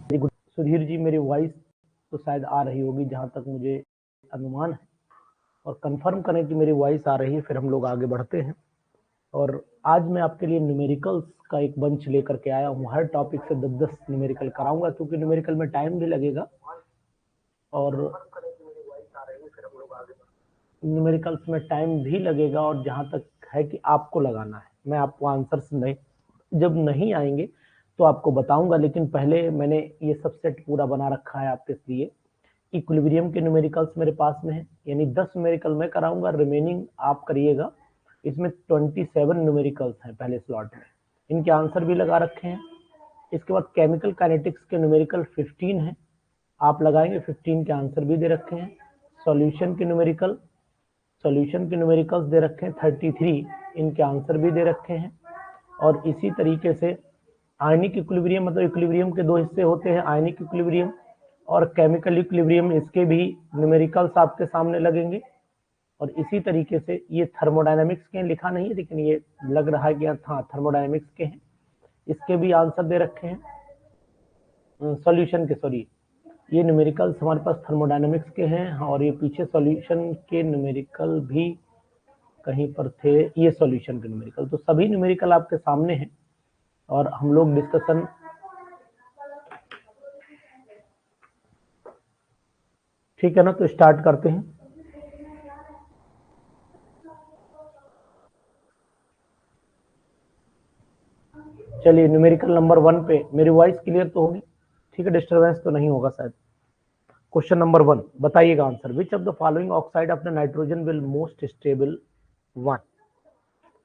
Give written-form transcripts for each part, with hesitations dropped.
Very good Sudhir ji, मेरी voice तो शायद आ रही होगी जहां तक मुझे अनुमान है, और कंफर्म करें कि मेरी वॉइस आ रही है, फिर हम लोग आगे बढ़ते हैं। और आज मैं आपके लिए न्यूमेरिकल्स का एक बंच लेकर के आया हूँ। हर टॉपिक से 10-10 न्यूमेरिकल कराऊंगा, क्योंकि न्यूमेरिकल में टाइम भी लगेगा और न्यूमेरिकल्स में टाइम भी लगेगा, और जहां तक है कि आपको लगाना है, मैं आपको आंसर्स नहीं, जब नहीं आएंगे तो आपको बताऊंगा, लेकिन पहले मैंने ये सब सेट पूरा बना रखा है आपके लिए। इक्विलिब्रियम के न्यूमेरिकल्स मेरे पास में है, यानी 10 न्यूमेरिकल मैं कराऊंगा, रिमेनिंग आप करिएगा। इसमें 27 न्यूमेरिकल्स हैं पहले स्लॉट में, इनके आंसर भी लगा रखे हैं। इसके बाद केमिकल काइनेटिक्स के न्यूमेरिकल 15 हैं, आप लगाएंगे, 15 के आंसर भी दे रखे हैं। सॉल्यूशन के न्यूमेरिकल्स दे रखे हैं 33, इनके आंसर भी दे रखे हैं। और इसी तरीके से आयनिक इक्विलिब्रियम, मतलब इक्विलिब्रियम के दो हिस्से होते हैं, आयनिक इक्विलिब्रियम और केमिकल इक्विलिब्रियम, इसके भी न्यूमेरिकल्स आपके सामने लगेंगे। और इसी तरीके से ये थर्मोडायनेमिक्स के लिखा नहीं है, लेकिन ये लग रहा है कि हाँ थर्मोडायनेमिक्स के हैं, इसके भी आंसर दे रखे हैं। सॉल्यूशन के, सॉरी, ये न्यूमेरिकल्स हमारे पास थर्मोडायनेमिक्स के हैं, और ये पीछे सॉल्यूशन के न्यूमेरिकल भी कहीं पर थे ये सॉल्यूशन के न्यूमेरिकल। तो सभी न्यूमेरिकल आपके सामने हैं और हम लोग डिस्कशन ठीक है ना, तो स्टार्ट करते हैं। चलिए न्यूमेरिकल नंबर 1 पे मेरी वॉइस क्लियर तो होगी, ठीक है, डिस्टरबेंस तो नहीं होगा शायद। क्वेश्चन नंबर 1 बताइएगा answer. Which of the following oxide of the nitrogen will most stable 1।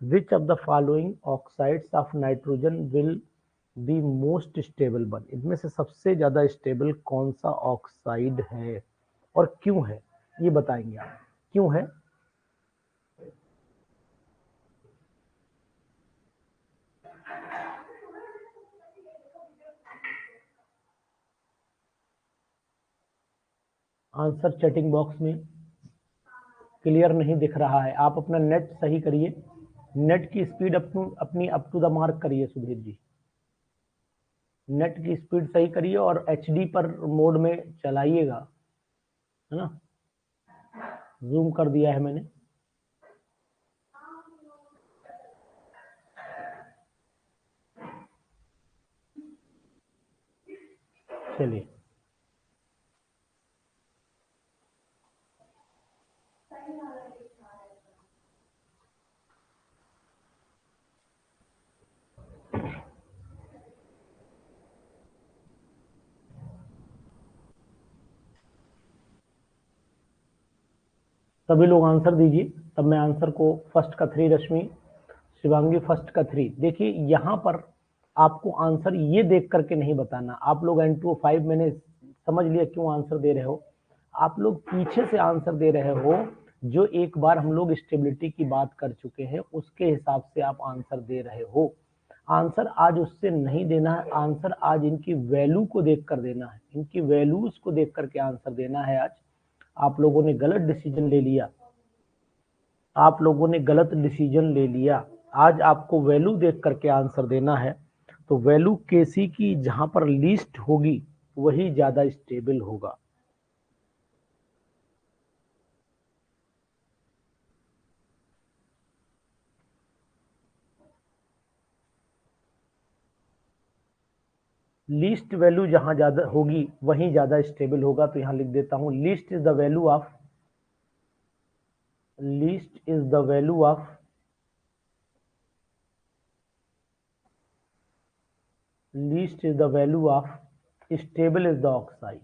Which of the following oxides of nitrogen will be most stable 1। इनमें से सबसे ज्यादा स्टेबल कौन सा ऑक्साइड है और क्यों है, ये बताएंगे आप क्यों है। आंसर चैटिंग बॉक्स में क्लियर नहीं दिख रहा है, आप अपना नेट सही करिए, नेट की स्पीड अपनी अप टू द मार्क करिए सुधीर जी, नेट की स्पीड सही करिए और एचडी पर मोड में चलाइएगा, है ना। जूम कर दिया है मैंने। चलिए सभी लोग आंसर दीजिए, तब मैं आंसर को फर्स्ट का 3 रश्मि, शिवांगी फर्स्ट का 3। देखिए यहाँ पर आपको आंसर ये देख करके नहीं बताना, आप लोग N2O5 मैंने समझ लिया क्यों आंसर दे रहे हो, आप लोग पीछे से आंसर दे रहे हो, जो एक बार हम लोग स्टेबिलिटी की बात कर चुके हैं उसके हिसाब से आप आंसर दे रहे हो। आंसर आज उससे नहीं देना है, आंसर आज इनकी वैल्यू को देख कर देना है, इनकी वैल्यूज को देख करके आंसर देना है। आज आप लोगों ने गलत डिसीजन ले लिया, आप लोगों ने गलत डिसीजन ले लिया, आज आपको वैल्यू देख करके आंसर देना है। तो वैल्यू केसी की जहां पर लीस्ट होगी वही ज्यादा स्टेबल होगा। लीस्ट वैल्यू जहां ज्यादा होगी वहीं ज्यादा स्टेबल होगा। तो यहां लिख देता हूं least is the value of, least is the value of, least is the value of, stable is the oxide,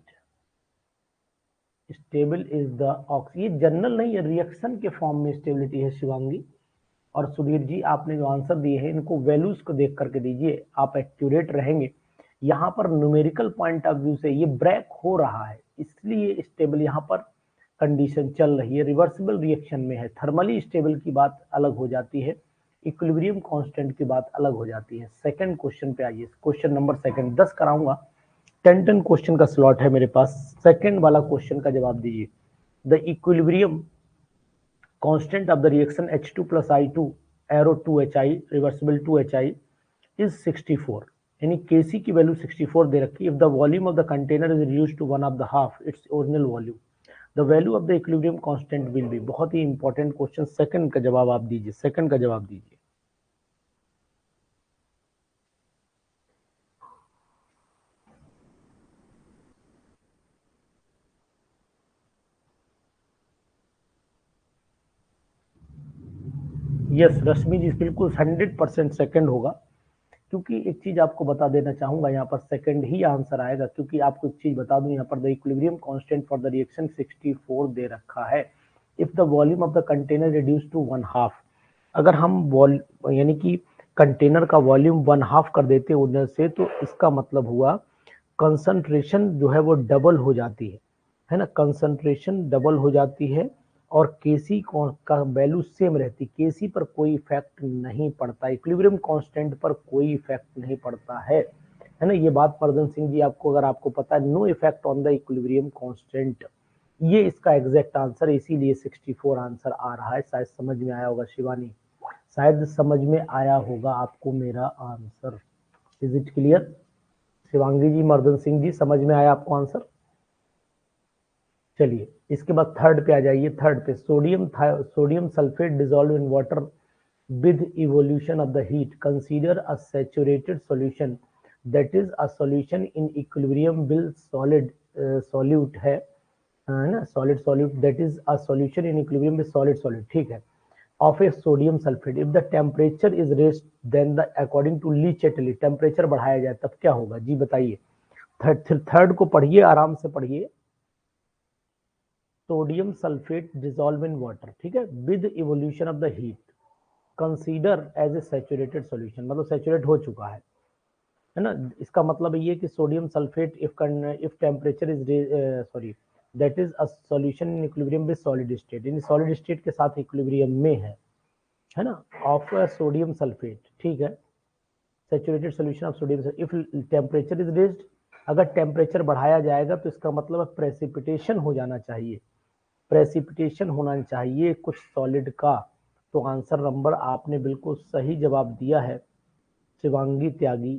stable is the ox. ये जनरल नहीं है, रिएक्शन के फॉर्म में स्टेबिलिटी है शिवांगी और सुधीर जी। आपने जो आंसर दिए हैं इनको वैल्यूज को देख करके दीजिए, आप एक्यूरेट रहेंगे। यहाँ पर न्यूमेरिकल पॉइंट ऑफ व्यू से ये ब्रेक हो रहा है, इसलिए स्टेबल यहाँ पर कंडीशन चल रही है, रिवर्सिबल रिएक्शन में है। थर्मली स्टेबल की बात अलग हो जाती है, इक्विलिब्रियम कांस्टेंट की बात अलग हो जाती है। सेकंड क्वेश्चन पे आइए, क्वेश्चन नंबर सेकंड, 10 कराऊंगा, 10 क्वेश्चन का स्लॉट है मेरे पास। सेकंड वाला क्वेश्चन का जवाब दीजिए। The equilibrium constant of the reaction H2 plus I2 arrow 2HI reversible 2HI is 64, यानी Kc की वैल्यू 64 दे रखी है। If the volume of the container is reduced to 1/2 its original volume, the value of the equilibrium constant will be. बहुत ही important question, second का जवाब आप दीजिए, सेकंड का जवाब दीजिए। यस रश्मि जी, बिल्कुल 100% सेकंड होगा, क्योंकि एक चीज आपको बता देना चाहूंगा, यहाँ पर सेकंड ही आंसर आएगा, क्योंकि आपको एक चीज बता दूं, यहाँ पर the equilibrium constant for the reaction 64 दे रखा है। If the volume of the container reduce to 1/2, अगर हम यानी कि कंटेनर का वॉल्यूम 1/2 कर देते उधर से, तो इसका मतलब हुआ कंसंट्रेशन जो है वो डबल हो जाती है ना, कंसंट्रेशन डबल हो जाती है और केसी का वैल्यू सेम रहती, केसी पर कोई इफेक्ट नहीं पड़ता, इक्विलिब्रियम कांस्टेंट पर कोई इफेक्ट नहीं पड़ता है ना। ये बात मर्दन सिंह जी आपको, अगर आपको पता है, no effect on the equilibrium constant, ये इसका एग्जैक्ट आंसर, इसीलिए 64 आंसर आ रहा है। शायद समझ में आया होगा शिवानी, शायद समझ में आया होगा आपको मेरा answer. Is it clear? Shivangi ji, Mardan Singh जी, समझ में आया आपको आंसर? चलिए इसके बाद थर्ड पे आ जाइए। थर्ड पे sodium sulphate dissolve in water with evolution of the heat, consider a saturated solution that is a solution in equilibrium will solute है ना, solid solute that is a solution in equilibrium with solid solute, ठीक है, of a sodium sulfate if the temperature is raised then the according to Le Chatelier temperature बढ़ाया जाए तब क्या होगा जी बताइए। थर्ड को पढ़िए, आराम से पढ़िए। Sodium sulphate dissolve in water, ठीक है, with evolution of the heat consider as a saturated solution, मतलब सैचुरेट हो चुका है ना। इसका मतलब ये कि sodium sulphate if temperature is sorry that is a solution in equilibrium with solid state, यानी सॉलिड स्टेट के साथ इक्विलिब्रियम में है ना, ऑफ सोडियम सल्फेट, ठीक है, saturated solution of sodium if temperature is raised, अगर टेम्परेचर बढ़ाया जाएगा तो इसका मतलब प्रेसिपिटेशन हो जाना चाहिए, प्रेसिपिटेशन होना चाहिए कुछ सॉलिड का। तो आंसर नंबर आपने बिल्कुल सही जवाब दिया है शिवांगी त्यागी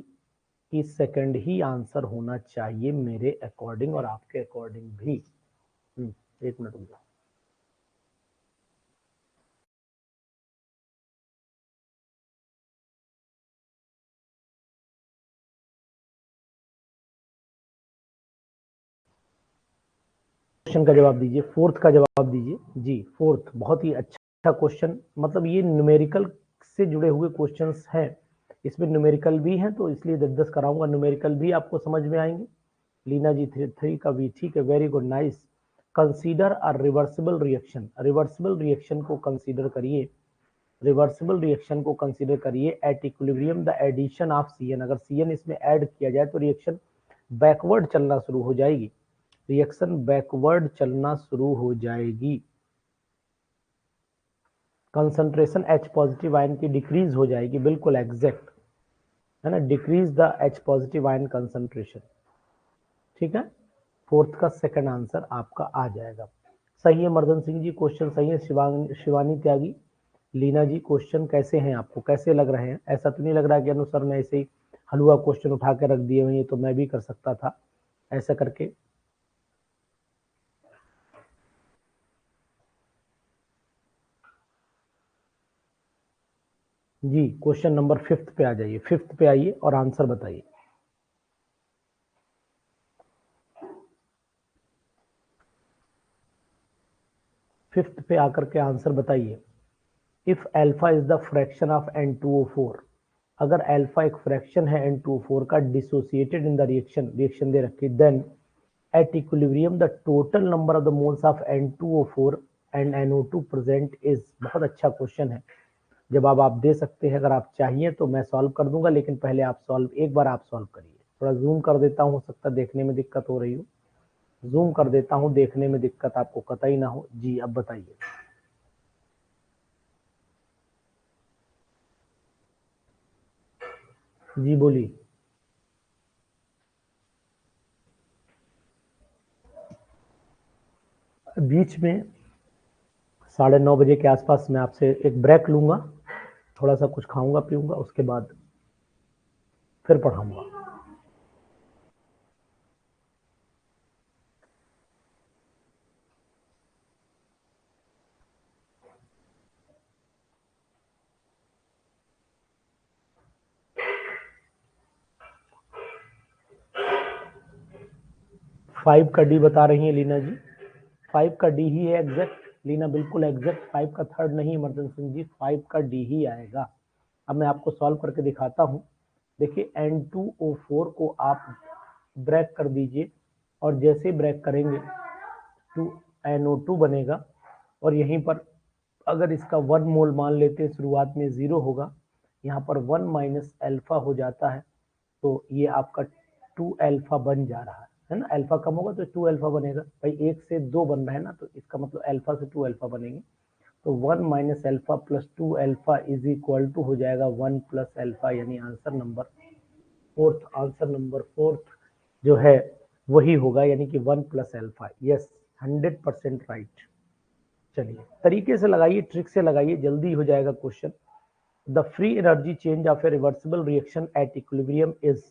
कि सेकंड ही आंसर होना चाहिए मेरे अकॉर्डिंग और आपके अकॉर्डिंग भी। एक मिनट रुक जाओ। क्वेश्चन का जवाब दीजिए, फोर्थ का जवाब दीजिए जी। फोर्थ बहुत ही अच्छा क्वेश्चन, मतलब ये न्यूमेरिकल से जुड़े हुए क्वेश्चंस हैं, इसमें न्यूमेरिकल भी हैं तो इसलिए 10-10 कराऊंगा, न्यूमेरिकल भी आपको समझ में आएंगे। लीना जी 3 का भी ठीक है, very good, nice. Consider a reversible reaction, reversible reaction को कंसीडर करिए, रिवर्सिबल रिएक्शन को कंसीडर करिए at equilibrium the addition of Cn, अगर Cn इसमें ऐड किया जाए तो रिएक्शन बैकवर्ड चलना शुरू हो जाएगी, रिएक्शन बैकवर्ड चलना शुरू हो जाएगी, कंसंट्रेशन H पॉजिटिव आयन की डिक्रीज हो जाएगी, बिल्कुल एग्जैक्ट है ना, decrease the H positive ion concentration, ठीक है। फोर्थ का सेकंड आंसर आपका आ जाएगा। सही है मर्दन सिंह जी, क्वेश्चन सही है। शिवानी त्यागी, लीना जी क्वेश्चन कैसे हैं, आपको कैसे लग रहे हैं? ऐसा तो नहीं लग रहा कि अनुसार ने ऐसे ही हलवा क्वेश्चन उठा के रख दिए हुए, ये तो मैं भी कर सकता था ऐसा करके। जी क्वेश्चन नंबर 5 पे आ जाइए, 5 पे आइए और आंसर बताइए। फिफ्थ पे आकर के आंसर बताइए। If alpha is the fraction of N2O4, अगर अल्फा एक फ्रैक्शन है N2O4 का dissociated in the reaction, reaction दे रखी, then at equilibrium the total number of the moles of N2O4 and NO2 present is, बहुत अच्छा question है, जवाब आप दे सकते हैं, अगर आप चाहिए तो मैं सॉल्व कर दूंगा, लेकिन पहले आप सॉल्व, एक बार आप सॉल्व करिए। थोड़ा जूम कर देता हूँ, हो सकता है देखने में दिक्कत हो रही हो, जूम कर देता हूँ, देखने में दिक्कत आपको कतई ना हो जी। अब बताइए। जी बोलिए। बीच में 9:30 के आसपास मैं आपसे एक ब्रेक लूंगा, थोड़ा सा कुछ खाऊंगा पीऊंगा, उसके बाद फिर पढ़ाऊंगा। फाइव का डी बता रही है लीना जी, 5 का डी ही है एग्जैक्ट, लीना बिल्कुल एग्जैक्ट, 5 का थर्ड नहीं है मर्दन सिंह जी, 5 का डी ही आएगा। अब मैं आपको सॉल्व करके दिखाता हूँ। देखिए N2O4 को आप ब्रेक कर दीजिए और जैसे ब्रेक करेंगे 2NO2 बनेगा, और यहीं पर अगर इसका 1 मोल मान लेते हैं, शुरुआत में 0 होगा, यहाँ पर 1 माइनस अल्फा हो जाता है, तो ये आपका 2 अल्फा बन जा रहा है ना, अल्फा कम होगा तो 2 अल्फा बनेगा, भाई 1 से 2 बन रहा है ना, तो इसका मतलब अल्फा से 2 अल्फा बनेंगे, तो 1 minus alpha plus 2 alpha is equal to हो जाएगा 1 प्लस अल्फा, यानी answer number fourth, answer number fourth जो है वही होगा, यानी कि 1 प्लस अल्फा। Yes, 100% right. चलिए तरीके से लगाइए, ट्रिक से लगाइए, जल्दी हो जाएगा question. The free energy change of A reversible reaction at equilibrium is,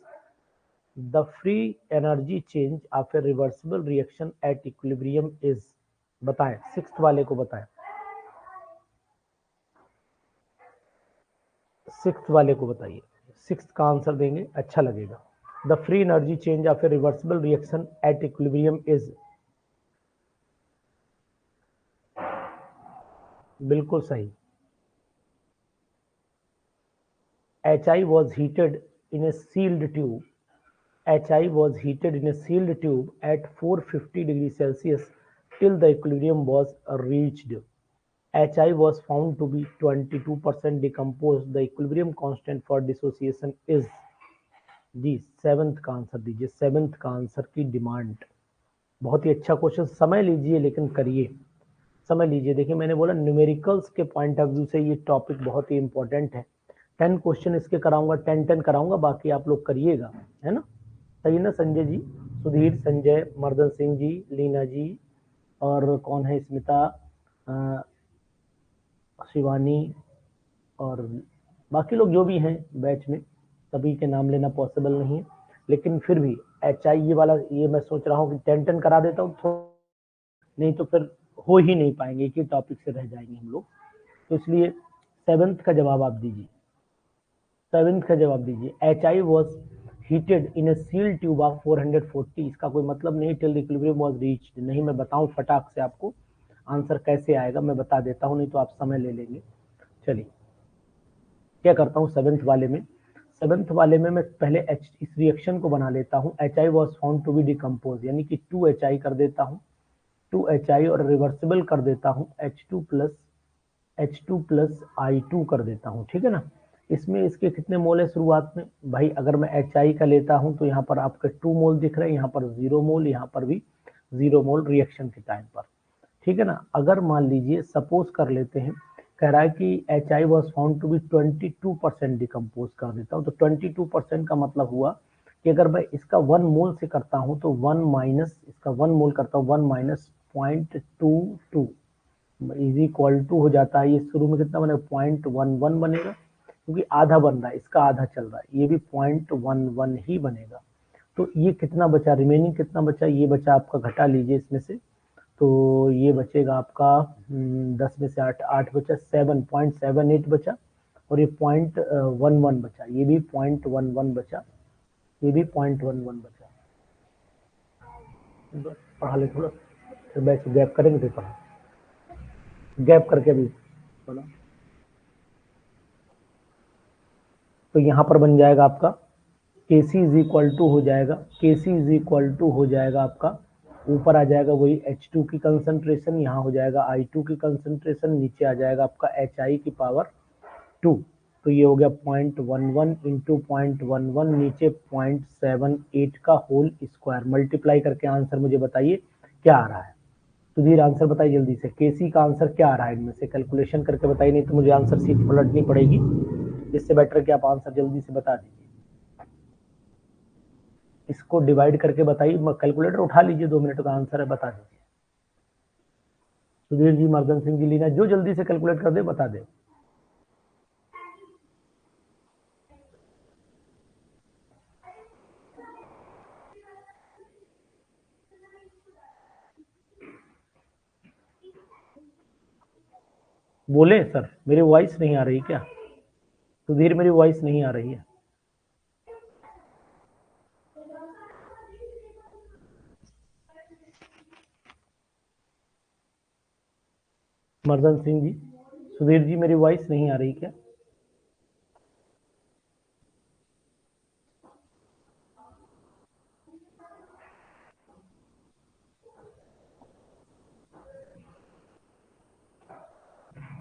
the free energy change of A reversible reaction at equilibrium is, बताएं, सिक्स्थ वाले को बताएं, सिक्स्थ वाले को बताइए, सिक्स्थ का आंसर देंगे अच्छा लगेगा। The free energy change of A reversible reaction at equilibrium is, बिल्कुल सही। HI was heated in a sealed tube. HI was heated in a sealed tube at 450 degrees Celsius till the equilibrium was reached. HI was found to be 22% decomposed. The equilibrium constant for dissociation is, जी seventh का answer दीजिए, seventh का answer की demand. बहुत ही अच्छा question, समय लीजिए लेकिन करिए, समय लीजिए। देखिए मैंने बोला न्यूमेरिकल्स के पॉइंट ऑफ व्यू से ये टॉपिक बहुत ही इंपॉर्टेंट है। 10 क्वेश्चन इसके कराऊंगा, 10 कराऊंगा, बाकी आप लोग करिएगा, है ना? सही ना संजय जी, सुधीर, संजय, मर्दन सिंह जी, लीना जी, और कौन है, स्मिता, शिवानी, और बाकी लोग जो भी हैं बैच में, सभी के नाम लेना पॉसिबल नहीं है, लेकिन फिर भी HI ये वाला ये मैं सोच रहा हूँ कि 10 करा देता हूँ, नहीं तो फिर हो ही नहीं पाएंगे, एक ही टॉपिक से रह जाएंगे हम लोग, तो इसलिए सेवंथ का जवाब आप दीजिए, सेवंथ का जवाब दीजिए। HI was heated in A seal tube of 440, इसका कोई मतलब नहीं till the equilibrium was reached, नहीं मैं बताऊं फटाक से आपको आंसर कैसे आएगा, मैं बता देता हूं, नहीं तो आप समय ले लेंगे। चलिए क्या करता हूँ, सेवंथ वाले में, सेवंथ वाले में मैं पहले इस रिएक्शन को बना लेता हूँ। HI was found to be decompose, यानी कि 2HI कर देता हूँ, 2HI, और रिवर्सिबल कर देता हूँ H2 प्लस I2 कर देता हूँ, ठीक है ना? इसमें इसके कितने मोल है शुरुआत में भाई, अगर मैं HI का लेता हूँ तो यहाँ पर आपके 2 मोल दिख रहे हैं, यहाँ पर 0 मोल, यहाँ पर भी 0 मोल रिएक्शन के टाइम पर, ठीक है ना? अगर मान लीजिए सपोज कर लेते हैं, कह रहा है कि HI was found to be 22% decompose कर देता हूँ, तो 22% का मतलब हुआ कि अगर मैं इसका 1 मोल से करता हूँ तो 1 माइनस इसका 1 मोल करता हूँ, 1 माइनस 0.22 इज इक्वल टू हो जाता है, ये शुरू में कितना बनेगा, 0.11 बनेगा, क्योंकि आधा बन रहा है, इसका आधा चल रहा है, ये भी 0.11 ही बनेगा। तो ये कितना बचा, रिमेनिंग कितना बचा, ये बचा आपका, घटा लीजिए इसमें से, तो ये बचेगा आपका 10 में से 8, 8 बचा, 7.78 बचा, और ये 0.11 बचा, ये भी 0.11 बचा, ये भी 0.11 बचा। पढ़ा ले थोड़ा, फिर बैच गैप करेंगे फिर पढ़ा, गैप करके भी पढ़ा। तो यहाँ पर बन जाएगा आपका Kc इज इक्वल टू हो जाएगा, Kc इज इक्वल टू हो जाएगा आपका, ऊपर आ जाएगा वही H2 की कंसंट्रेशन, यहाँ हो जाएगा I2 की कंसंट्रेशन, नीचे आ जाएगा आपका HI की पावर 2, तो ये हो गया 0.11 इंटू 0.11, नीचे 0.78 का होल स्क्वायर, मल्टीप्लाई करके आंसर मुझे बताइए क्या आ रहा है। सुधीर आंसर बताइए जल्दी से, केसी का आंसर क्या आ रहा है, इनमें से कैलकुलेशन करके बताइए, नहीं तो मुझे आंसर सीट पलटनी पड़ेगी, इससे बेटर कि आप आंसर जल्दी से बता दीजिए। इसको डिवाइड करके बताइए, कैलकुलेटर उठा लीजिए, 2 मिनट का आंसर है, बता दीजिए। सुधीर जी, मर्दन सिंह जी, लीना, जो जल्दी से कैलकुलेट कर दे बता दे। बोले सर, मेरी वॉइस नहीं आ रही क्या? सुधीर मेरी वॉइस नहीं आ रही है? मर्दन सिंह जी, सुधीर जी, मेरी वॉइस नहीं आ रही क्या?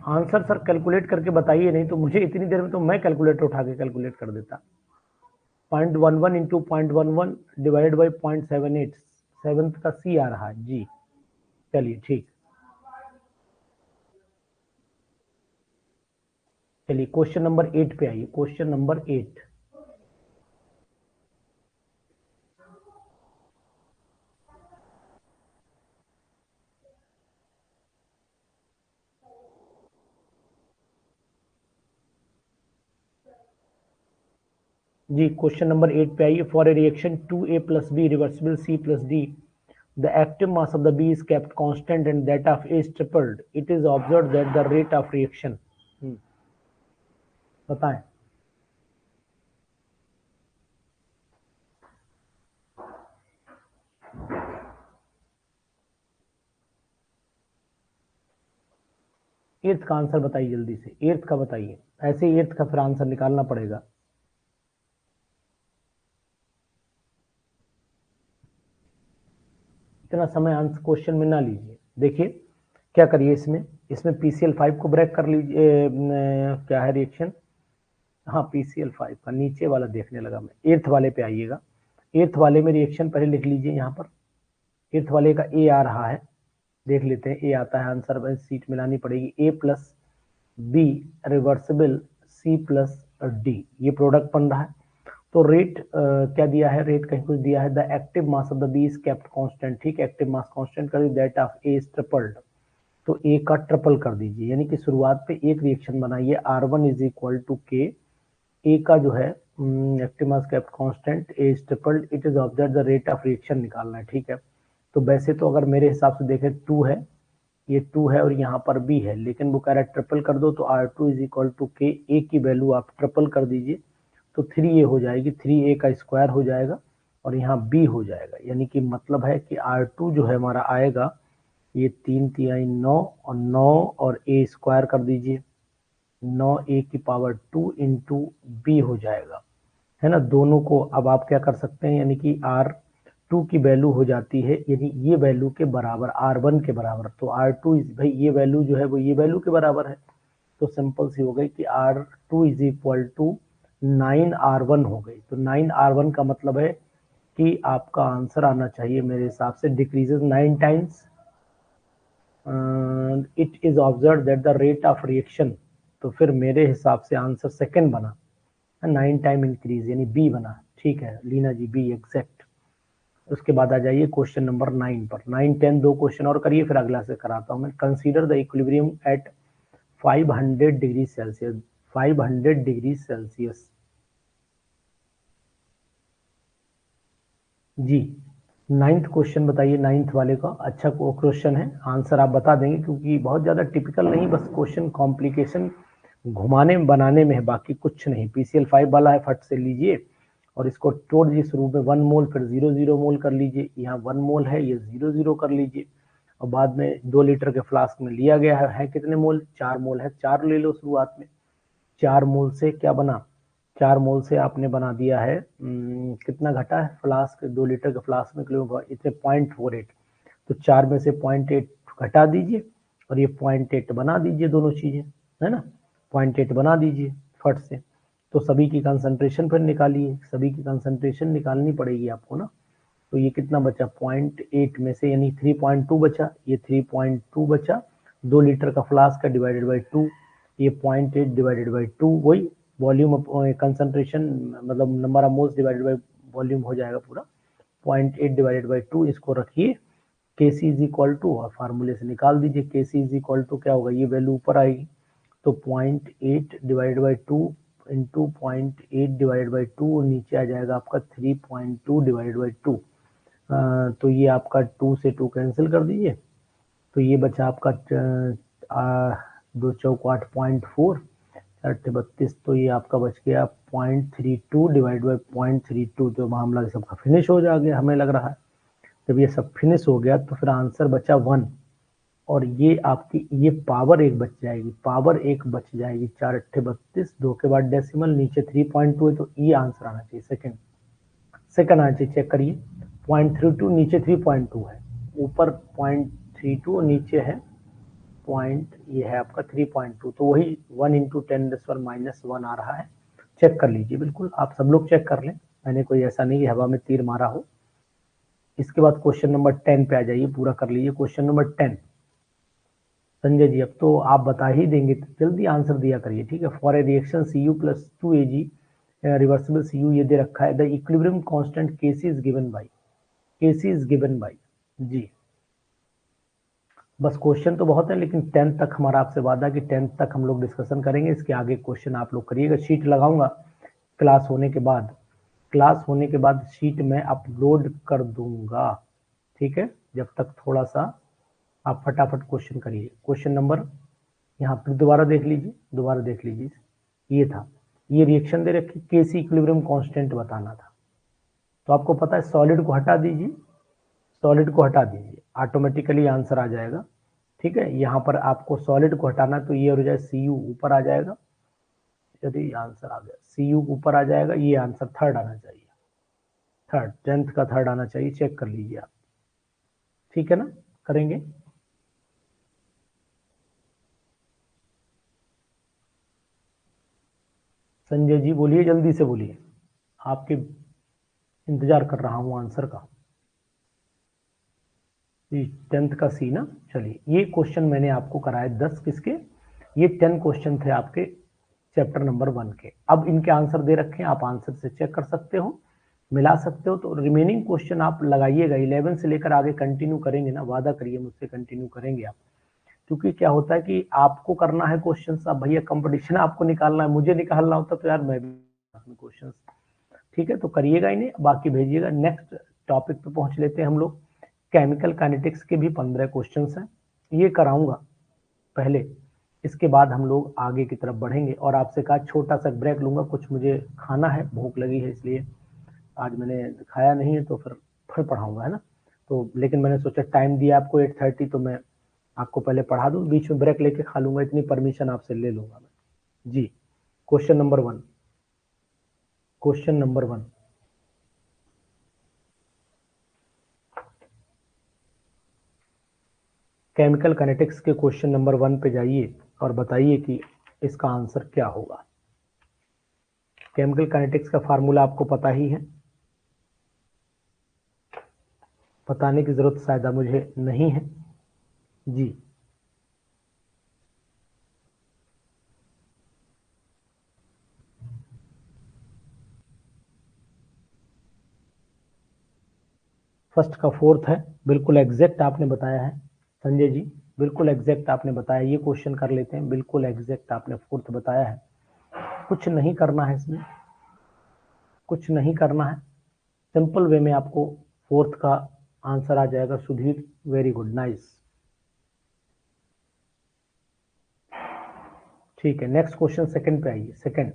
आंसर सर कैलकुलेट करके बताइए, नहीं तो मुझे इतनी देर में तो मैं कैलकुलेटर उठा के कैलकुलेट कर देता। 0.11 इंटू 0.11 डिवाइडेड बाई 0.78, सेवंथ का सी आ रहा है जी। चलिए ठीक, चलिए क्वेश्चन नंबर 8 पे आइए, क्वेश्चन नंबर 8। जी क्वेश्चन नंबर 8 पे आइए। For a reaction 2A + B reversible C+D, the active mass of the B is kept constant and that of A is tripled. It is observed that the rate of reaction, बताएं। Earth का answer बताइए जल्दी से, earth का बताइए, ऐसे earth का फिर आंसर निकालना पड़ेगा। इतना समय आंसर क्वेश्चन में ना लीजिए। देखिए क्या करिए, इसमें PCl5 को ब्रेक कर लीजिए। क्या है रिएक्शन, हाँ PCl5 का नीचे वाला देखने लगा मैं, एर्थ वाले पे आइएगा। एर्थ वाले में रिएक्शन पहले लिख लीजिए, यहाँ पर एर्थ वाले का ए आ रहा है, देख लेते हैं ए आता है आंसर में, सीट मिलानी पड़ेगी। A + B रिवर्सिबल C+D, ये प्रोडक्ट बन रहा है। तो रेट क्या दिया है, रेट कहीं कुछ दिया है, the active mass of the B is kept constant, ठीक है, एक्टिव मास कांस्टेंट कर दीजिए, that of A is tripled, तो ए का ट्रिपल कर दीजिए, यानी कि शुरुआत पे एक रिएक्शन बनाइए, R1 = K, ए का जो है active mass kept constant, A is tripled, it is observe the rate of reaction निकालना है, ठीक है। तो वैसे तो अगर मेरे हिसाब से देखें 2 है, ये 2 है और यहाँ पर B है, लेकिन वो कह रहा है ट्रिपल कर दो, तो R2 = K, ए की वैल्यू आप ट्रिपल कर दीजिए, तो 3A हो जाएगी, 3A का स्क्वायर हो जाएगा और यहाँ B हो जाएगा, यानी कि मतलब है कि R2 जो है हमारा आएगा, ये 3 3 9 और 9 और A स्क्वायर कर दीजिए, 9A² इंटू B हो जाएगा, है ना। दोनों को अब आप क्या कर सकते हैं, यानी कि R2 की वैल्यू हो जाती है, यानी ये वैल्यू के बराबर, R1 के बराबर, तो R2 भाई ये वैल्यू जो है वो ये वैल्यू के बराबर है, तो सिंपल सी हो गई कि R2 = 9R1 हो गई। तो 9R1 का मतलब है कि आपका आंसर आना चाहिए मेरे हिसाब से, decreases 9 times, it is observe that the rate of reaction, तो फिर मेरे हिसाब से आंसर सेकंड बना, 9 टाइम इंक्रीज, यानी बी बना, ठीक है लीना जी, बी एग्जैक्ट। उसके बाद आ जाइए क्वेश्चन नंबर 9 पर, 9 10 दो क्वेश्चन और करिए, फिर अगला से कराता हूं मैं। Consider the equilibrium at 500 degree Celsius, 500 degree Celsius, जी 9th क्वेश्चन बताइए, 9th वाले का अच्छा क्वेश्चन है, आंसर आप बता देंगे क्योंकि बहुत ज्यादा टिपिकल नहीं, बस क्वेश्चन कॉम्प्लिकेशन घुमाने बनाने में है, बाकी कुछ नहीं। PCl5 वाला है, फट से लीजिए और इसको तोड़ दीजिए, शुरू में 1 मोल फिर 0 मोल कर लीजिए, यहाँ 1 मोल है, ये 0 कर लीजिए, और बाद में 2 लीटर के फ्लास्क में लिया गया है कितने मोल, 4 मोल है, 4 ले लो शुरुआत में। 4 मोल से क्या बना, 4 मोल से आपने बना दिया है, कितना घटा है फ्लास्क, 2 लीटर के फ्लास्क में किलो इतने 0.48, तो 4 में से 0.8 घटा दीजिए और ये 0.8 बना दीजिए, दोनों चीजें है ना, 0.8 बना दीजिए फट से। तो सभी की कंसंट्रेशन फिर निकालिए, सभी की कंसंट्रेशन निकालनी पड़ेगी आपको ना। तो ये कितना बचा 0.8 में से, यानी 3.2 बचा, ये 3.2 बचा, 2 लीटर का फ्लास्क का डिवाइडेड बाई 2, ये 0.8 डिवाइडेड बाई 2, वही वॉल्यूम कंसंट्रेशन, मतलब number of moles divided by volume हो जाएगा पूरा, 0.8 डिवाइडेड बाई 2, इसको रखिए Kc = और फार्मूले से निकाल दीजिए, Kc = क्या होगा, ये वैल्यू ऊपर आएगी, तो 0.8 divided by 2 into 0.8 divided by 2, और नीचे आ जाएगा आपका 3.2 डिवाइडेड बाई 2, तो ये आपका 2 से 2 कैंसिल कर दीजिए, तो ये बचा आपका 2 चौक 8 0.4, 32, तो ये आपका बच गया 0.32 डिवाइड बाई 0.32, तो मामला सबका फिनिश हो जाएगा हमें लग रहा है। जब ये सब फिनिश हो गया तो फिर आंसर बचा 1, और ये आपकी ये पावर एक बच जाएगी, पावर एक बच जाएगी, 4 8 32, 2 के बाद डेसिमल, नीचे 3.2 है, तो ये आंसर आना चाहिए सेकंड आना चाहिए, चेक करिए 0.32, नीचे 3.2 है, ऊपर 0.32 नीचे है पॉइंट, ये है आपका 3.2, तो वही 1 × 10⁻⁻1 आ रहा है, चेक कर लीजिए, बिल्कुल आप सब लोग चेक कर लें, मैंने कोई ऐसा नहीं कि हवा में तीर मारा हो। इसके बाद क्वेश्चन नंबर 10 पे आ जाइए, पूरा कर लीजिए क्वेश्चन नंबर 10। संजय जी अब तो आप बता ही देंगे, तो जल्दी आंसर दिया करिए, ठीक है। For a reaction Cu + 2Ag reversible Cu ये दे रखा है, the equilibrium constant Kc is given by, जी बस क्वेश्चन तो बहुत है, लेकिन 10th तक हमारा आपसे वादा कि 10th तक हम लोग डिस्कशन करेंगे, इसके आगे क्वेश्चन आप लोग करिएगा, शीट लगाऊंगा क्लास होने के बाद शीट में अपलोड कर दूंगा, ठीक है। जब तक थोड़ा सा आप फटाफट क्वेश्चन करिए। क्वेश्चन नंबर यहाँ पर दोबारा देख लीजिए, ये था, ये रिएक्शन दे रखी, केसी इक्विलिब्रियम कांस्टेंट बताना था। तो आपको पता है सॉलिड को हटा दीजिए, ऑटोमेटिकली आंसर आ जाएगा, ठीक है। यहाँ पर आपको सॉलिड को हटाना, तो ये हो जाए सी यू ऊपर आ जाएगा, यदि आंसर आ गया सी यू ऊपर आ जाएगा, ये आंसर थर्ड आना चाहिए, थर्ड 10th का थर्ड आना चाहिए, चेक कर लीजिए आप, ठीक है ना, करेंगे। संजय जी बोलिए, जल्दी से बोलिए, आपके इंतजार कर रहा हूं आंसर का। 10th का सी ना, चलिए ये क्वेश्चन मैंने आपको कराए 10 किसके, ये 10 क्वेश्चन थे आपके चैप्टर नंबर 1 के। अब इनके आंसर दे रखे हैं, आप आंसर से चेक कर सकते हो, मिला सकते हो। तो रिमेनिंग क्वेश्चन आप लगाइएगा, 11 से लेकर आगे कंटिन्यू करेंगे ना, वादा करिए मुझसे कंटिन्यू करेंगे आप। क्योंकि क्या होता है कि आपको करना है क्वेश्चन, अब भैया कंपटीशन आपको निकालना है, मुझे निकालना होता तो यार मैं भी क्वेश्चन, ठीक है। तो करिएगा इन्हें, बाकी भेजिएगा। नेक्स्ट टॉपिक पे पहुंच लेते हैं हम लोग। केमिकल काइनेटिक्स के भी 15 क्वेश्चंस हैं, ये कराऊंगा पहले, इसके बाद हम लोग आगे की तरफ बढ़ेंगे। और आपसे कहा छोटा सा ब्रेक लूंगा, कुछ मुझे खाना है, भूख लगी है, इसलिए आज मैंने खाया नहीं है, तो फिर पढ़ाऊंगा, है ना। तो लेकिन मैंने सोचा टाइम दिया आपको 8:30, तो मैं आपको पहले पढ़ा दूं, बीच में ब्रेक लेके खा लूंगा, इतनी परमिशन आपसे ले लूंगा मैं जी। क्वेश्चन नंबर 1, केमिकल काइनेटिक्स के क्वेश्चन नंबर 1 पे जाइए और बताइए कि इसका आंसर क्या होगा। केमिकल काइनेटिक्स का फार्मूला आपको पता ही है, बताने की जरूरत शायद मुझे नहीं है जी। फर्स्ट का फोर्थ है, बिल्कुल एग्जैक्ट आपने बताया है संजय जी, बिल्कुल एग्जैक्ट आपने बताया। ये क्वेश्चन कर लेते हैं, बिल्कुल एग्जैक्ट आपने फोर्थ बताया है। कुछ नहीं करना है इसमें, कुछ नहीं करना है, सिंपल वे में आपको फोर्थ का आंसर आ जाएगा। सुधीर वेरी गुड, नाइस, ठीक है। नेक्स्ट क्वेश्चन सेकंड पे आइए। Second,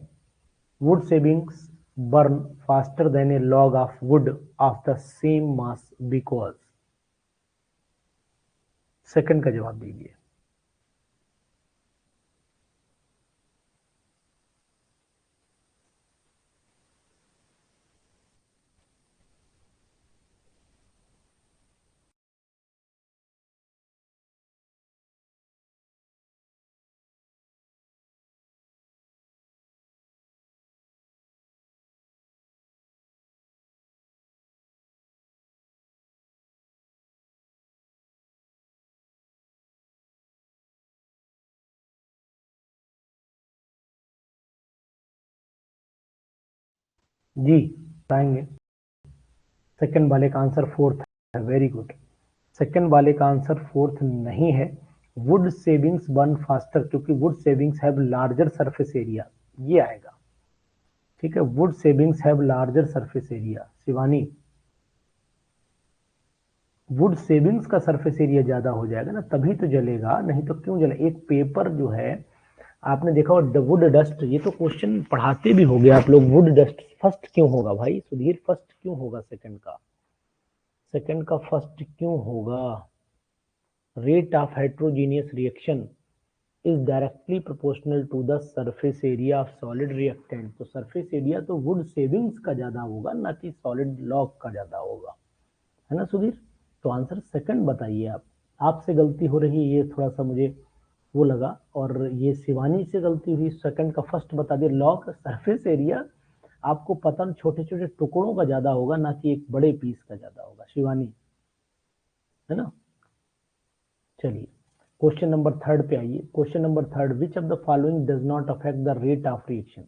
would savings burn faster than a log of wood of the same mass because, second का जवाब दीजिए। जी बताएंगे। सेकंड वाले का आंसर फोर्थ है, वेरी गुड। सेकंड वाले का आंसर फोर्थ नहीं है, वुड सेविंग्स बर्न फास्टर, क्योंकि would savings have larger surface area, ये आएगा, ठीक है। Would savings have larger surface area, Shivani, would shavings का सरफेस एरिया ज्यादा हो जाएगा ना, तभी तो जलेगा, नहीं तो क्यों जले। एक पेपर जो है आपने देखा, और वुड डस्ट, ये तो क्वेश्चन पढ़ाते भी हो गए आप लोग। वुड डस्ट फर्स्ट क्यों होगा भाई सुधीर, फर्स्ट क्यों होगा सेकंड का, सेकंड का फर्स्ट क्यों होगा। Rate of heterogeneous reaction is directly proportional to the surface area of solid reactant. तो सरफेस एरिया तो वुड सेविंग्स का ज्यादा होगा, ना कि सॉलिड लॉग का ज्यादा होगा, है ना सुधीर। तो आंसर सेकंड बताइए आप। आपसे गलती हो रही है, ये थोड़ा सा मुझे वो लगा, और ये शिवानी से गलती हुई, सेकंड का फर्स्ट बता दिया। लॉग सरफेस एरिया आपको पता, छोटे छोटे टुकड़ों का ज्यादा होगा, ना कि एक बड़े पीस का ज्यादा होगा शिवानी, है ना। चलिए क्वेश्चन नंबर थर्ड पे आइए। Question number third, which of the following does not affect the rate of reaction.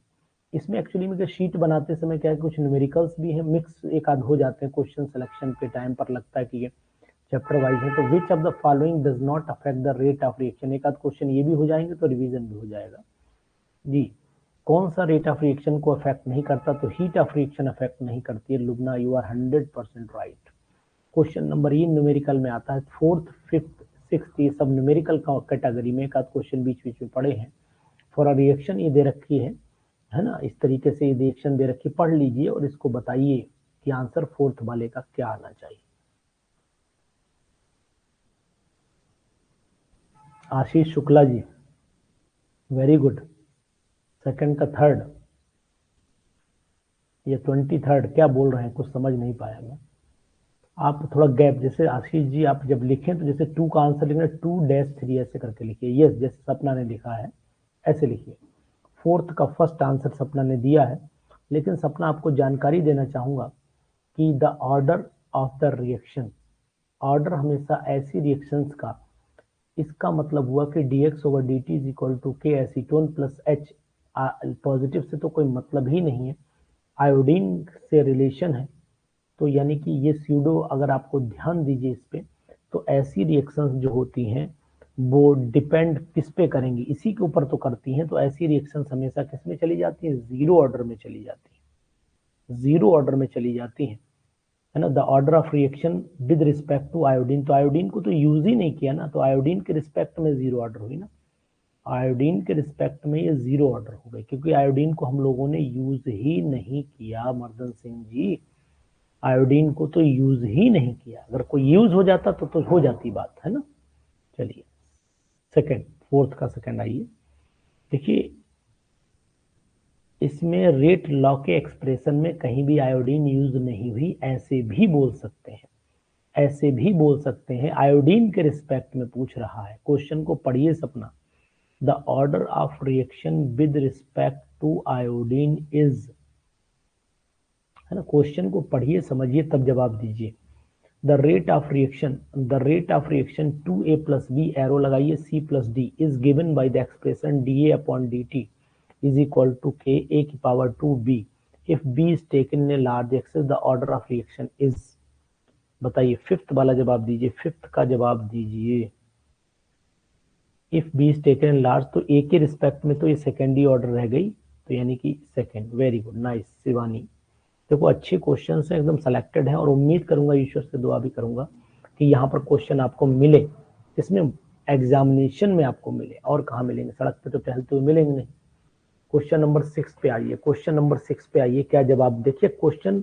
इसमें एक्चुअली में शीट बनाते समय क्या है, कुछ न्यूमेरिकल्स भी हैं, मिक्स एक आध हो जाते हैं क्वेश्चन सिलेक्शन के टाइम पर, लगता है कि ये चैप्टर वाइज है। तो which of the following does not affect the rate of reaction, एक आध क्वेश्चन ये भी हो जाएंगे तो रिवीजन भी हो जाएगा जी। कौन सा रेट ऑफ रिएक्शन को अफेक्ट नहीं करता? तो हीट ऑफ रिएक्शन अफेक्ट नहीं करती है। Lubna, you are 100% right. Question number ये न्यूमेरिकल में आता है, फोर्थ फिफ्थ सिक्स्थ ये सब न्यूमेरिकल कैटेगरी में, एक आध क्वेश्चन बीच बीच में पड़े हैं। फॉर अ रिएक्शन ये दे रखी है ना, इस तरीके से ये रिएक्शन दे रखी, पढ़ लीजिए और इसको बताइए कि आंसर फोर्थ वाले का क्या आना चाहिए। Ashish Shukla ji, very good. Second का थर्ड, ये 23rd क्या बोल रहे हैं, कुछ समझ नहीं पाया मैं। आप थोड़ा गैप, जैसे आशीष जी आप जब लिखें तो जैसे 2 का आंसर लिखना 2-3 ऐसे करके लिखिए। यस, जैसे सपना ने लिखा है ऐसे लिखिए। फोर्थ का फर्स्ट आंसर सपना ने दिया है, लेकिन सपना आपको जानकारी देना चाहूंगा कि the order of the reaction, order हमेशा ऐसी रिएक्शंस का, इसका मतलब हुआ कि dx/dt इज इक्वल टू के एसीटोन प्लस एच। पॉजिटिव से तो कोई मतलब ही नहीं है, आयोडीन से रिलेशन है, तो यानी कि ये स्यूडो, अगर आपको ध्यान दीजिए इस पे, तो ऐसी रिएक्शंस जो होती हैं वो डिपेंड किस पे करेंगी, इसी के ऊपर तो करती हैं। तो ऐसी रिएक्शंस हमेशा किस में चली जाती है? जीरो ऑर्डर में चली जाती है, जीरो ऑर्डर में चली जाती है ना। The order of reaction with respect to iodine, तो आयोडीन को तो यूज ही नहीं किया ना, तो आयोडीन के रिस्पेक्ट में जीरो ऑर्डर हुई ना, आयोडीन के रिस्पेक्ट में ये जीरो ऑर्डर हो गई, क्योंकि आयोडीन को हम लोगों ने यूज ही नहीं किया मर्दन सिंह जी, आयोडीन को तो यूज ही नहीं किया। अगर कोई यूज हो जाता तो हो जाती बात, है ना। चलिए सेकंड, फोर्थ का सेकंड आइए। देखिए इसमें रेट लॉ के एक्सप्रेशन में कहीं भी आयोडीन यूज नहीं हुई, ऐसे भी बोल सकते हैं, ऐसे भी बोल सकते हैं। आयोडीन के रिस्पेक्ट में पूछ रहा है, क्वेश्चन को पढ़िए Sapna. The order of reaction with respect to iodine is, है ना, क्वेश्चन को पढ़िए समझिए तब जवाब दीजिए। The rate of reaction, the rate of reaction 2a plus B, arrow लगाइए, c plus D is given by the expression da upon dt is equal to k a की power 2b। If b is taken in a large excess the order of reaction is, बताइए fifth वाला जवाब दीजिए, fifth का जवाब दीजिए। If B is taken in large, तो A के रिस्पेक्ट में तो ये सेकेंडरी ऑर्डर रह गई, तो यानी कि second. Very good, nice Shivani. देखो अच्छे क्वेश्चन है, एकदम सेलेक्टेड है, और उम्मीद करूंगा, ईश्वर से दुआ भी करूंगा कि यहाँ पर क्वेश्चन आपको मिले, इसमें एग्जामिनेशन में आपको मिले, और कहाँ मिलेंगे, सड़क पे तो टहलते हुए मिलेंगे नहीं। क्वेश्चन नंबर 6 पे आइए, क्वेश्चन नंबर 6 पे आइए, क्या जवाब, देखिए क्वेश्चन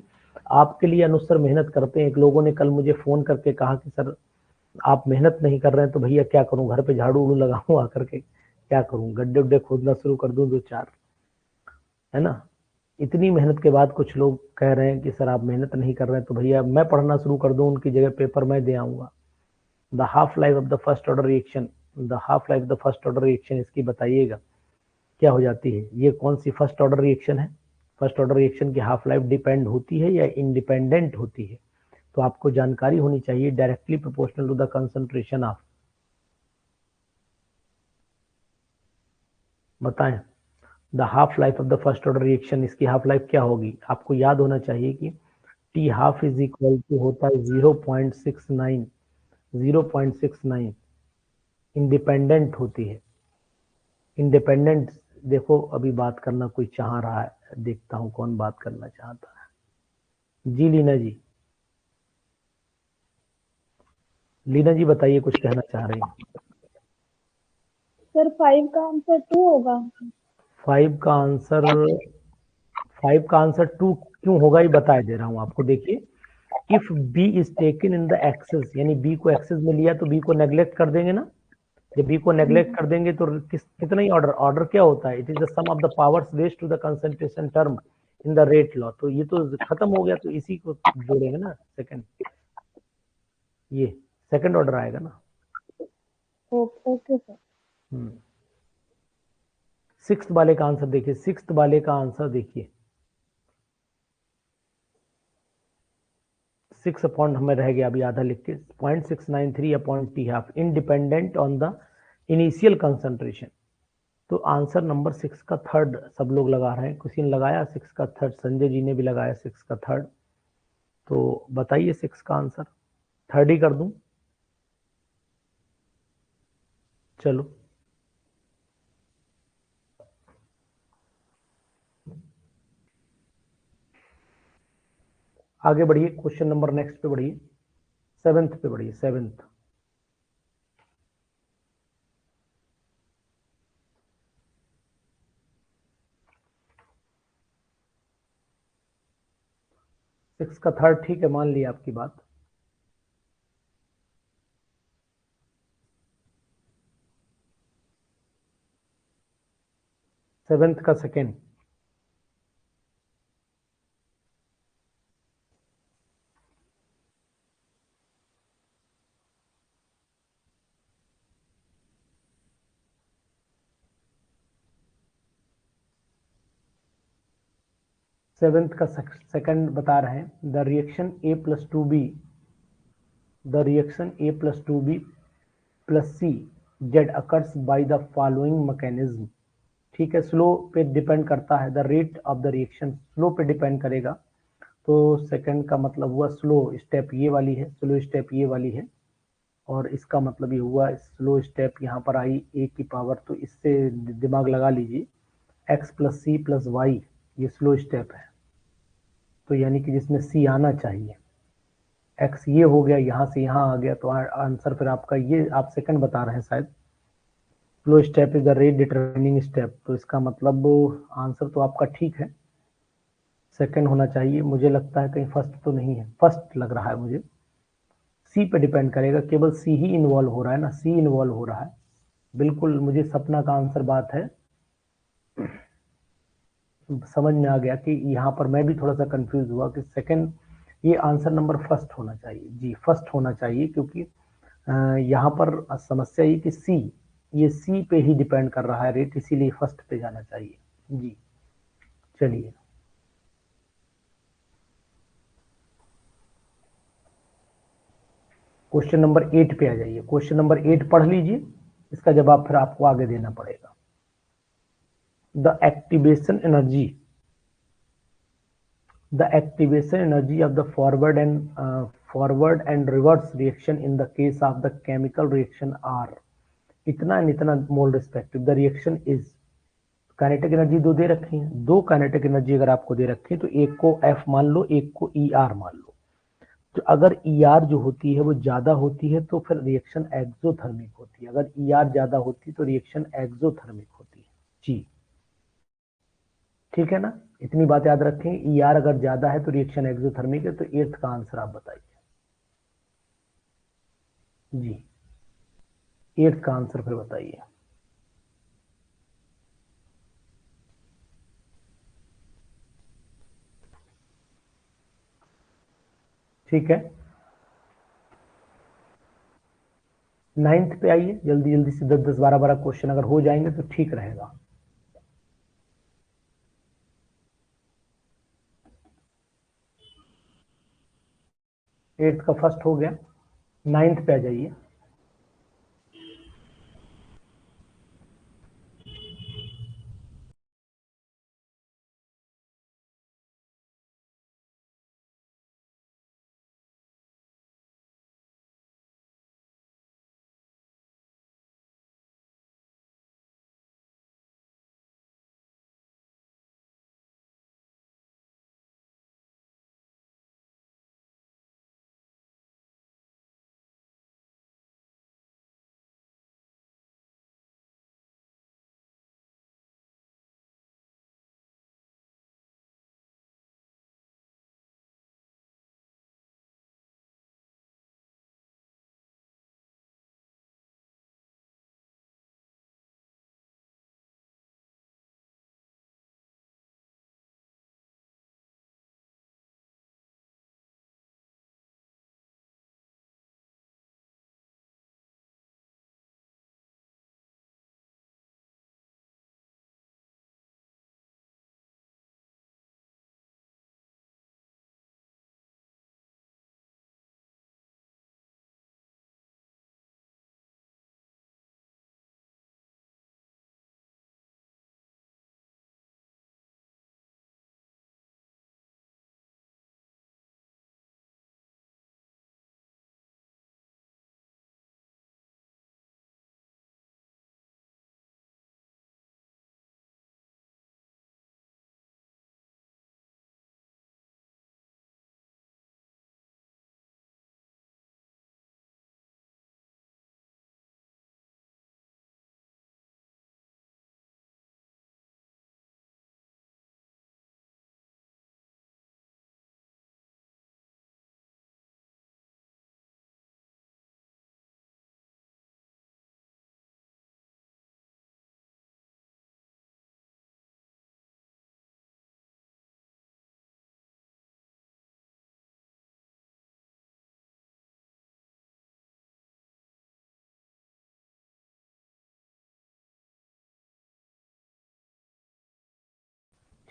आपके लिए अनुसार मेहनत करते हैं। एक लोगों ने कल मुझे फोन करके कहा कि सर आप मेहनत नहीं कर रहे हैं, तो भैया क्या करूं, घर पे झाड़ू उड़ू लगाऊं आकर के, क्या करूं, गड्ढे उड्ढे खोदना शुरू कर दूं 2-4, है ना। इतनी मेहनत के बाद कुछ लोग कह रहे हैं कि सर आप मेहनत नहीं कर रहे हैं, तो भैया मैं पढ़ना शुरू कर दूं, उनकी जगह पेपर मैं दे आऊंगा। The half life of the first order reaction, the half life of the first order reaction, इसकी बताइएगा क्या हो जाती है। ये कौन सी फर्स्ट ऑर्डर रिएक्शन है? फर्स्ट ऑर्डर रिएक्शन की हाफ लाइफ डिपेंड होती है या इंडिपेंडेंट होती है? तो आपको जानकारी होनी चाहिए, directly proportional to the concentration of, बताएं। The half life of the first order reaction, इसकी हाफ लाइफ क्या होगी? आपको याद होना चाहिए कि T half is equal to होता है 0.69, 0.69 इंडिपेंडेंट होती है। इंडिपेंडेंट, देखो अभी बात करना कोई चाह रहा है, देखता हूं कौन बात करना चाहता है। जी लीना जी, लीना जी बताइए, कुछ कहना चाह रही हैं। सर 5 का आंसर 2 होगा। 5 का आंसर, 5 का आंसर 2 क्यों होगा ये बता दे रहा हूं आपको। देखिए if B is taken in the excess, यानी बी को एक्सेस में लिया तो बी को नेग्लेक्ट कर देंगे ना। जब बी को नेग्लेक्ट कर देंगे तो कितना ही ऑर्डर, ऑर्डर क्या होता है, it is the sum of the powers raised to the concentration term in the rate law, तो ये तो खत्म हो गया, तो इसी को जोड़ेंगे ना सेकंड, ये सेकंड ऑर्डर आएगा ना। Okay sir. सिक्स्थ वाले का आंसर देखिए, सिक्स्थ वाले का आंसर देखिए, 6 अपॉइंट हमें रह गया अभी आधा लिख के, 0.693 upon T half independent on the initial concentration. तो आंसर नंबर 6 का थर्ड सब लोग लगा रहे हैं, किसी ने लगाया 6 का थर्ड, संजय जी ने भी लगाया 6 का थर्ड। तो बताइए 6 का आंसर, थर्ड ही कर दूं? चलो आगे बढ़िए, क्वेश्चन नंबर नेक्स्ट पे बढ़िए, 7th पे बढ़िए, 7th। सिक्स का थर्ड ठीक है, मान लिया आपकी बात। सेवेंथ का सेकेंड। सेवेंथ का सेकंड बता रहे हैं, the reaction A plus two B, the reaction A plus two B plus C Z occurs by the following mechanism. ठीक है, स्लो पे डिपेंड करता है, the rate of the reaction slow पे डिपेंड करेगा। तो सेकंड का मतलब हुआ स्लो स्टेप ये वाली है, स्लो स्टेप ये वाली है, और इसका मतलब ये हुआ स्लो स्टेप यहाँ पर आई ए की पावर, तो इससे दिमाग लगा लीजिए, X plus C plus Y ये स्लो स्टेप है, तो यानी कि जिसमें सी आना चाहिए, एक्स ये हो गया, यहाँ से यहाँ आ गया, तो आंसर फिर आपका ये, आप सेकंड बता रहे हैं शायद, slow step is the rate determining step, तो इसका मतलब आंसर तो आपका ठीक है, सेकंड होना चाहिए। मुझे लगता है कहीं फर्स्ट तो नहीं है, फर्स्ट लग रहा है मुझे, सी पे डिपेंड करेगा, केवल सी ही इन्वॉल्व हो रहा है ना, सी इन्वॉल्व हो रहा है, बिल्कुल मुझे सपना का आंसर बात है, समझ में आ गया कि यहाँ पर मैं भी थोड़ा सा कंफ्यूज हुआ कि सेकंड, ये आंसर नंबर फर्स्ट होना चाहिए जी, फर्स्ट होना चाहिए, क्योंकि यहाँ पर समस्या ये कि सी, ये सी पे ही डिपेंड कर रहा है रेट, इसीलिए फर्स्ट पे जाना चाहिए जी। चलिए क्वेश्चन नंबर 8 पे आ जाइए, क्वेश्चन नंबर 8 पढ़ लीजिए, इसका जवाब फिर आपको आगे देना पड़ेगा। The activation energy, the activation energy of the forward and reverse reaction in the case of the chemical reaction are इतना mole respective, the reaction is, kinetic energy दो दे रखी है, दो काइनेटिक एनर्जी अगर आपको दे रखी है तो एक को एफ मान लो, एक को ई आर मान लो, तो अगर ई आर जो होती है वो ज्यादा होती है तो फिर रिएक्शन एक्सोथर्मिक होती है, अगर ई आर ज्यादा होती है तो रिएक्शन एक्सोथर्मिक होती है जी। ठीक है ना, इतनी बात याद रखें, ई आर अगर ज्यादा है तो रिएक्शन एक्सोथर्मिक है, तो एट्थ का आंसर आप बताइए जी, एट्थ का आंसर फिर बताइए। ठीक है, नाइन्थ पे आइए, जल्दी जल्दी से 10 10 12 12 क्वेश्चन अगर हो जाएंगे तो ठीक रहेगा। एट्थ का फर्स्ट हो गया, नाइन्थ पे आ जाइए।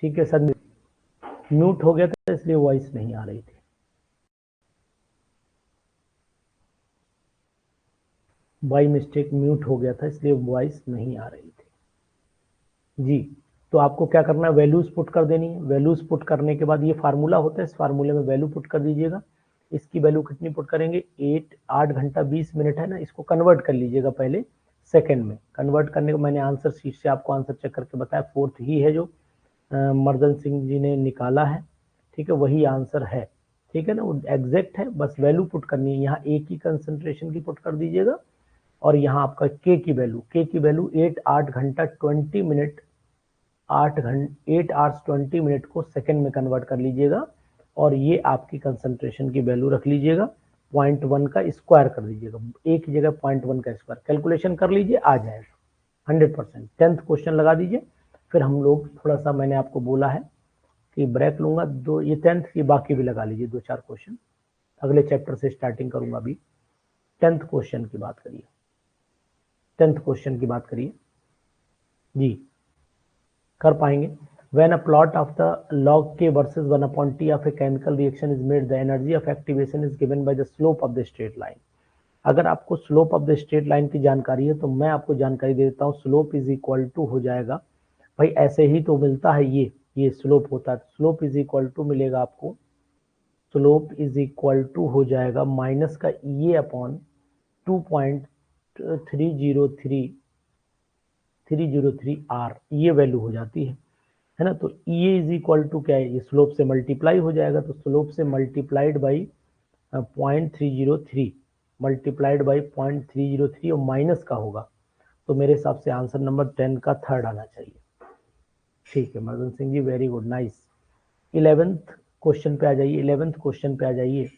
ठीक है सर, म्यूट हो गया था इसलिए वॉइस नहीं आ रही थी। बाई मिस्टेक म्यूट हो गया था इसलिए वॉइस नहीं आ रही थी जी। तो आपको क्या करना है, वैल्यूज पुट कर देनी है। वैल्यूज पुट करने के बाद ये फार्मूला होता है, इस फार्मूले में वैल्यू पुट कर दीजिएगा। इसकी वैल्यू कितनी पुट करेंगे, 8 घंटा 20 मिनट है ना, इसको कन्वर्ट कर लीजिएगा पहले सेकंड में। कन्वर्ट करने को मैंने आंसर शीट से आपको आंसर चेक करके बताया, 4th ही है जो मर्दन सिंह जी ने निकाला है। ठीक है, वही आंसर है। ठीक है ना, वो एग्जैक्ट है, बस वैल्यू पुट करनी है। यहाँ ए की कंसंट्रेशन की पुट कर दीजिएगा और यहाँ आपका के की वैल्यू 8 घंटा 20 मिनट 8 आवर्स 20 मिनट को सेकंड में कन्वर्ट कर लीजिएगा और ये आपकी कंसंट्रेशन की वैल्यू रख लीजिएगा। 0.1 का स्क्वायर कर दीजिएगा, एक की जगह 0.1 का स्क्वायर कैलकुलेशन कर लीजिए, आ जाएगा 100%। 10th क्वेश्चन लगा दीजिए। फिर हम लोग थोड़ा सा, मैंने आपको बोला है कि ब्रेक लूंगा दो, ये 10th की बाकी भी लगा लीजिए 2-4 क्वेश्चन, अगले चैप्टर से स्टार्टिंग करूंगा अभी। 10th क्वेश्चन की बात करिए, 10th क्वेश्चन की बात करिए जी, कर पाएंगे। When a plot of the log K versus 1/T of a chemical reaction is made, the energy of activation is given by the slope of the straight line. अगर आपको slope of the straight line की जानकारी है तो मैं आपको जानकारी दे देता हूँ, स्लोप इज इक्वल टू हो जाएगा भाई, ऐसे ही तो मिलता है, ये स्लोप होता है, स्लोप इज इक्वल टू मिलेगा आपको, स्लोप इज इक्वल टू हो जाएगा माइनस का ये अपॉन 2.303 आर, ये वैल्यू हो जाती है ना। तो ये इज इक्वल टू क्या है, ये स्लोप से मल्टीप्लाई हो जाएगा, तो स्लोप से मल्टीप्लाइड बाई 0.303 मल्टीप्लाइड बाई 0.303 और माइनस का होगा, तो मेरे हिसाब से आंसर नंबर 10 का थर्ड आना चाहिए। ठीक है Mardan Singh ji, very good, nice. 11th question पे आ जाइए, 11th क्वेश्चन पे आ जाइए,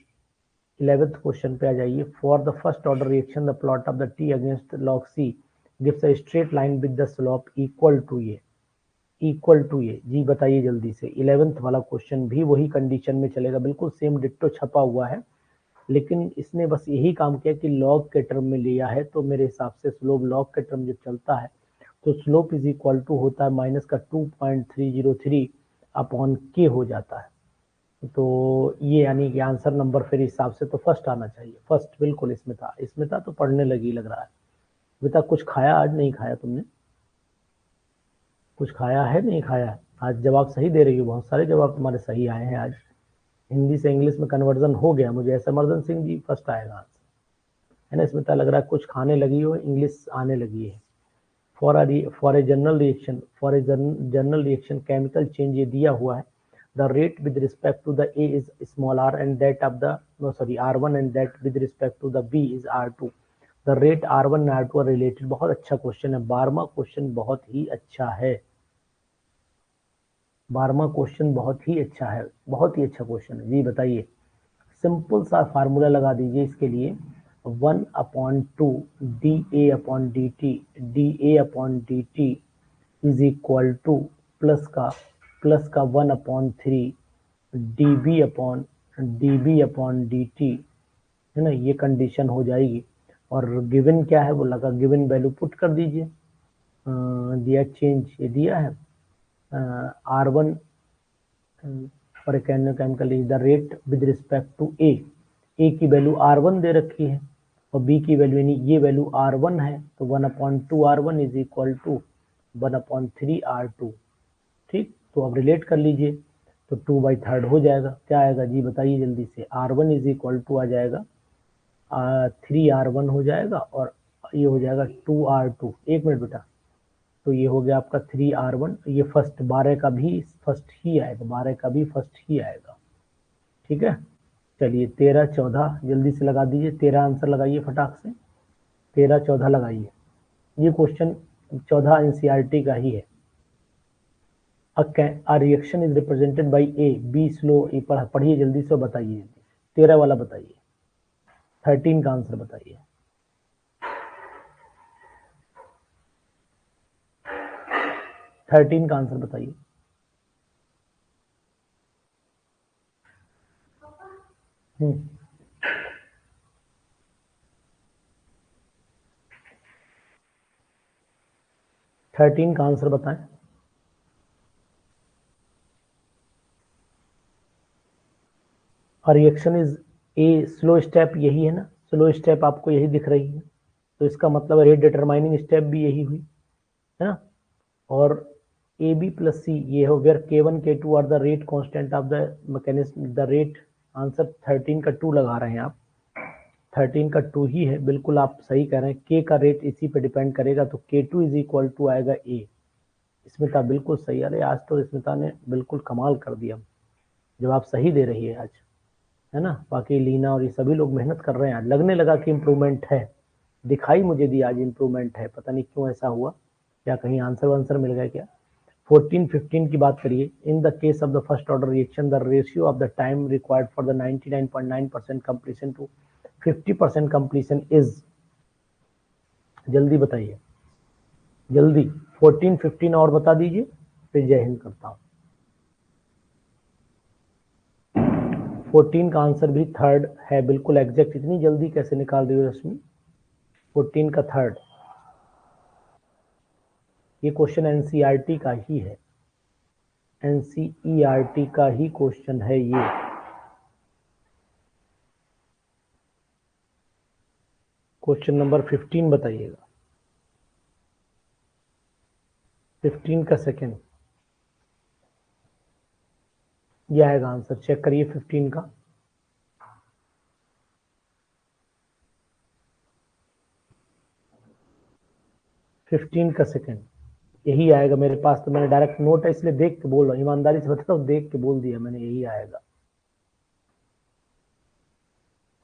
11th क्वेश्चन पे आ जाइए। For the first order reaction the plot of the T against log C gives a straight line with the slope equal to ये, इक्वल टू ये जी, बताइए जल्दी से। 11th वाला क्वेश्चन भी वही कंडीशन में चलेगा, बिल्कुल सेम डिट्टो छपा हुआ है, लेकिन इसने बस यही काम किया कि लॉग के टर्म में लिया है, तो मेरे हिसाब से स्लोप लॉग के टर्म जब चलता है तो स्लोप इज इक्वल टू होता है माइनस का 2.303 अपॉन के हो जाता है। तो ये यानी कि आंसर नंबर फिर हिसाब से तो फर्स्ट आना चाहिए, फर्स्ट बिल्कुल इसमें था तो पढ़ने लगी लग रहा है। बेटा कुछ खाया आज, नहीं खाया तुमने, कुछ खाया है नहीं खाया? आज जवाब सही दे रही हो, बहुत सारे जवाब तुम्हारे सही आए हैं आज, हिंदी से इंग्लिश में कन्वर्जन हो गया मुझे ऐसा। मर्दन सिंह जी फर्स्ट आएगा आज, है ना, इसमें तो लग रहा है कुछ खाने लगी हो, इंग्लिश आने लगी है। For a general reaction, general reaction chemical change ये दिया हुआ है, the rate with respect to the A is small R and that of the R1 and that with respect to the B is R2, the rate R1 and R2 are related. बहुत अच्छा question है, 12वां question बहुत ही अच्छा है, 12वां question बहुत ही अच्छा है, बहुत ही अच्छा क्वेश्चन है जी। बताइए, सिंपल सा फार्मूला लगा दीजिए इसके लिए, 1/2 dA/dt is equal two plus का 1/3 dB/dt, है ना, ये कंडीशन हो जाएगी। और गिवन क्या है वो लगा, गिवन वैल्यू पुट कर दीजिए। दिया चेंज, ये दिया है R1 for a chemical is the rate with respect to a की वैल्यू R1 दे रखी है और बी की वैल्यू यानी ये वैल्यू R1 है, तो 1/2 R1 is equal to 1/3 R2। ठीक, तो अब रिलेट कर लीजिए, तो 2/3 हो जाएगा, क्या आएगा जी बताइए जल्दी से। R1 इज इक्वल टू आ जाएगा 3R1 हो जाएगा और ये हो जाएगा 2R2। एक मिनट बेटा, तो ये हो गया आपका 3R1, ये फर्स्ट 12 का भी फर्स्ट ही आएगा, 12 का भी फर्स्ट ही आएगा। ठीक है, चलिए 13-14 जल्दी से लगा दीजिए, 13 आंसर लगाइए फटाक से, 13-14 लगाइए। ये क्वेश्चन 14 एनसीईआरटी का ही है। A reaction is represented by A, B slow, पढ़िए जल्दी से बताइए, 13 वाला बताइए, 13 का आंसर बताइए। 13 का आंसर बताइए। हम्म, 13 का आंसर बताएं। Reaction is a slow step, यही है ना, स्लो स्टेप आपको यही दिख रही है, तो इसका मतलब रेट डिटरमाइनिंग स्टेप भी यही हुई है ना। और ए बी प्लस सी ये हो, where K1 K2 are the rate constant of the mechanism, the rate, answer 13 का 2 लगा रहे हैं आप, 13 का 2 ही है, बिल्कुल आप सही कह रहे हैं, के का रेट इसी पे डिपेंड करेगा, तो K2 इज इक्वल टू आएगा ए। स्मिता बिल्कुल सही, अरे आज तो स्मिता ने बिल्कुल कमाल कर दिया, जवाब सही दे रही है आज, है ना। बाकी लीना और ये सभी लोग मेहनत कर रहे हैं, लगने लगा कि इम्प्रूवमेंट है, दिखाई मुझे दी आज इम्प्रूवमेंट है, पता नहीं क्यों ऐसा हुआ, क्या कहीं आंसर वांसर मिल गया क्या। 14-15 की बात करिए, in the case of the first order reaction the ratio of the time required for the 99.9% completion to 50% completion is, जल्दी बताइए जल्दी, 14-15 और बता दीजिए, फिर जय हिंद करता हूं। 14 का आंसर भी थर्ड है, बिल्कुल एग्जैक्ट, इतनी जल्दी कैसे निकाल रही हो रश्मि, 14 का थर्ड, ये क्वेश्चन एनसीईआरटी का ही है, एनसीईआरटी का ही क्वेश्चन है ये। क्वेश्चन नंबर 15 बताइएगा, 15 का सेकंड, ये आएगा आंसर, चेक करिए 15 का, फिफ्टीन का सेकंड यही आएगा मेरे पास, तो मैंने डायरेक्ट नोट है इसलिए देख के बोल रहा हूँ, ईमानदारी से बताता हूँ, देख के बोल दिया मैंने, यही आएगा,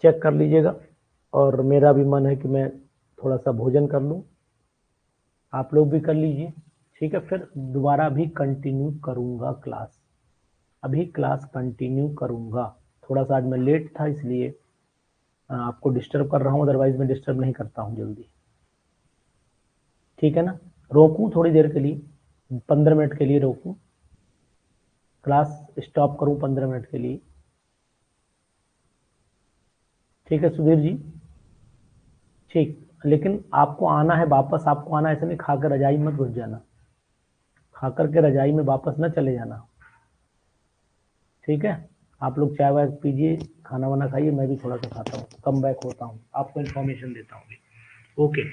चेक कर लीजिएगा। और मेरा भी मन है कि मैं थोड़ा सा भोजन कर लूँ, आप लोग भी कर लीजिए, ठीक है, फिर दोबारा भी कंटिन्यू करूँगा क्लास, अभी क्लास कंटिन्यू करूँगा, थोड़ा सा आज मैं लेट था इसलिए आपको डिस्टर्ब कर रहा हूँ, अदरवाइज मैं डिस्टर्ब नहीं करता हूँ जल्दी, ठीक है ना। रोकूं थोड़ी देर के लिए, 15 मिनट के लिए रोकूं, क्लास स्टॉप करूं 15 मिनट के लिए, ठीक है सुधीर जी, ठीक, लेकिन आपको आना है वापस, आपको आना ऐसे नहीं खाकर रजाई मत घुस जाना, खाकर के रजाई में वापस न चले जाना, ठीक है। आप लोग चाय वाय पीजिए, खाना वाना खाइए, मैं भी थोड़ा सा खाता हूँ, कम बैक होता हूँ, आपको इन्फॉर्मेशन देता हूँ, ओके।